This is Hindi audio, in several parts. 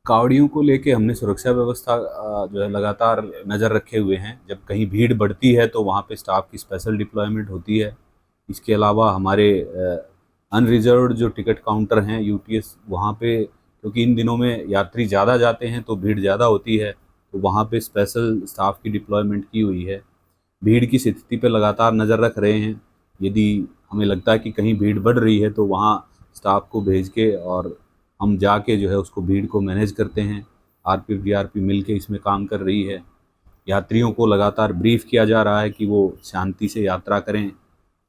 कावड़ियों को लेके हमने सुरक्षा व्यवस्था जो है लगातार नज़र रखे हुए हैं। जब कहीं भीड़ बढ़ती है तो वहाँ पे स्टाफ की स्पेशल डिप्लॉयमेंट होती है। इसके अलावा हमारे अनरिज़र्व्ड जो टिकट काउंटर हैं यूटीएस, वहाँ पे क्योंकि इन दिनों में यात्री ज़्यादा जाते हैं तो भीड़ ज़्यादा होती है, तो वहाँ पे स्पेशल स्टाफ की डिप्लॉयमेंट की हुई है। भीड़ की स्थिति पे लगातार नज़र रख रहे हैं। यदि हमें लगता है कि कहीं भीड़ बढ़ रही है तो वहाँ स्टाफ को भेज के और हम जाके जो है उसको भीड़ को मैनेज करते हैं। आरपीएफ डीआरपी मिल के इसमें काम कर रही है। यात्रियों को लगातार ब्रीफ किया जा रहा है कि वो शांति से यात्रा करें,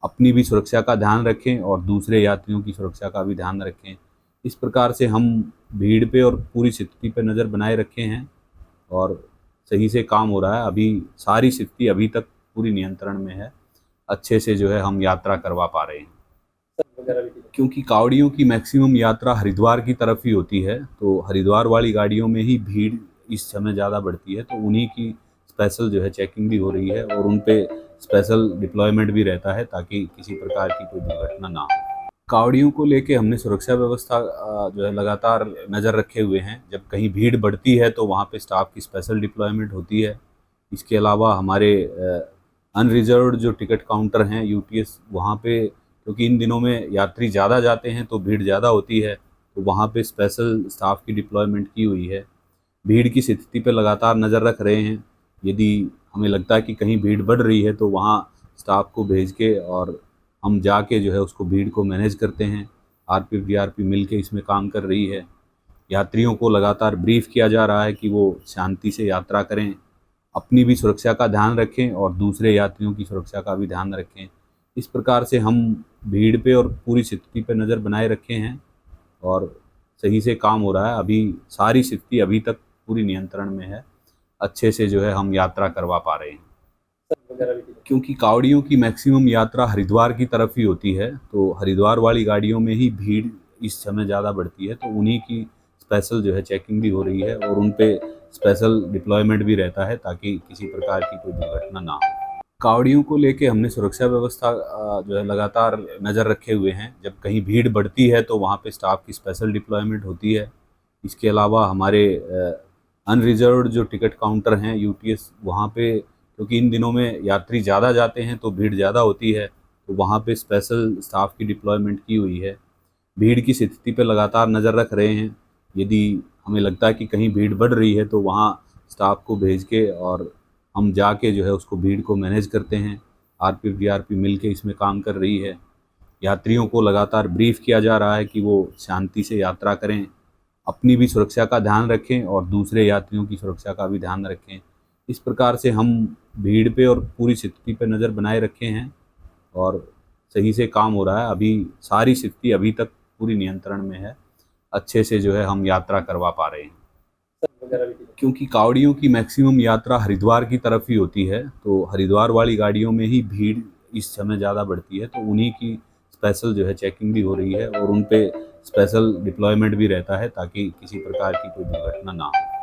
अपनी भी सुरक्षा का ध्यान रखें और दूसरे यात्रियों की सुरक्षा का भी ध्यान रखें। इस प्रकार से हम भीड़ पे और पूरी स्थिति पे नज़र बनाए रखे हैं और सही से काम हो रहा है। अभी सारी स्थिति अभी तक पूरी नियंत्रण में है। अच्छे से जो है हम यात्रा करवा पा रहे हैं। क्योंकि कावड़ियों की मैक्सिमम यात्रा हरिद्वार की तरफ ही होती है, तो हरिद्वार वाली गाड़ियों में ही भीड़ इस समय ज़्यादा बढ़ती है, तो उन्हीं की स्पेशल जो है चेकिंग भी हो रही है और उन पे स्पेशल डिप्लॉयमेंट भी रहता है ताकि किसी प्रकार की कोई दुर्घटना ना हो। कावड़ियों को लेके हमने सुरक्षा व्यवस्था जो है लगातार नज़र रखे हुए हैं। जब कहीं भीड़ बढ़ती है तो वहाँ पे स्टाफ की स्पेशल डिप्लॉयमेंट होती है। इसके अलावा हमारे अनरिज़र्व्ड जो टिकट काउंटर हैं यूटीएस, वहाँ पे क्योंकि इन दिनों में यात्री ज़्यादा जाते हैं तो भीड़ ज़्यादा होती है, तो वहाँ पे स्पेशल स्टाफ की डिप्लॉयमेंट की हुई है। भीड़ की स्थिति पे लगातार नज़र रख रहे हैं। यदि हमें लगता है कि कहीं भीड़ बढ़ रही है तो वहाँ स्टाफ को भेज के और हम जाके जो है उसको भीड़ को मैनेज करते हैं। आरपीएफ डीआरपी मिल के इसमें काम कर रही है। यात्रियों को लगातार ब्रीफ किया जा रहा है कि वो शांति से यात्रा करें, अपनी भी सुरक्षा का ध्यान रखें और दूसरे यात्रियों की सुरक्षा का भी ध्यान रखें। इस प्रकार से हम भीड़ पे और पूरी स्थिति पे नज़र बनाए रखे हैं और सही से काम हो रहा है। अभी सारी स्थिति अभी तक पूरी नियंत्रण में है। अच्छे से जो है हम यात्रा करवा पा रहे हैं। क्योंकि कावड़ियों की मैक्सिमम यात्रा हरिद्वार की तरफ ही होती है, तो हरिद्वार वाली गाड़ियों में ही भीड़ इस समय ज़्यादा बढ़ती है, तो उन्हीं की स्पेशल जो है चेकिंग भी हो रही है और उन पे स्पेशल डिप्लॉयमेंट भी रहता है ताकि किसी प्रकार की कोई दुर्घटना ना हो। कावड़ियों को लेके हमने सुरक्षा व्यवस्था जो है लगातार नज़र रखे हुए हैं। जब कहीं भीड़ बढ़ती है तो वहाँ पे स्टाफ की स्पेशल डिप्लॉयमेंट होती है। इसके अलावा हमारे अनरिज़र्व्ड जो टिकट काउंटर हैं यूटीएस, वहाँ पे क्योंकि इन दिनों में यात्री ज़्यादा जाते हैं तो भीड़ ज़्यादा होती है, तो वहाँ पे स्पेशल स्टाफ की डिप्लॉयमेंट की हुई है। भीड़ की स्थिति पे लगातार नज़र रख रहे हैं। यदि हमें लगता है कि कहीं भीड़ बढ़ रही है तो वहाँ स्टाफ को भेज के और हम जाके जो है उसको भीड़ को मैनेज करते हैं। आरपीएफ डीआरपी मिल के इसमें काम कर रही है। यात्रियों को लगातार ब्रीफ किया जा रहा है कि वो शांति से यात्रा करें, अपनी भी सुरक्षा का ध्यान रखें और दूसरे यात्रियों की सुरक्षा का भी ध्यान रखें। इस प्रकार से हम भीड़ पे और पूरी स्थिति पे नज़र बनाए रखे हैं और सही से काम हो रहा है। अभी सारी स्थिति अभी तक पूरी नियंत्रण में है। अच्छे से जो है हम यात्रा करवा पा रहे हैं। क्योंकि कावड़ियों की मैक्सिमम यात्रा हरिद्वार की तरफ ही होती है, तो हरिद्वार वाली गाड़ियों में ही भीड़ इस समय ज़्यादा बढ़ती है, तो उन्हीं की स्पेशल जो है चेकिंग भी हो रही है और उन पे स्पेशल डिप्लॉयमेंट भी रहता है ताकि किसी प्रकार की कोई दुर्घटना ना हो।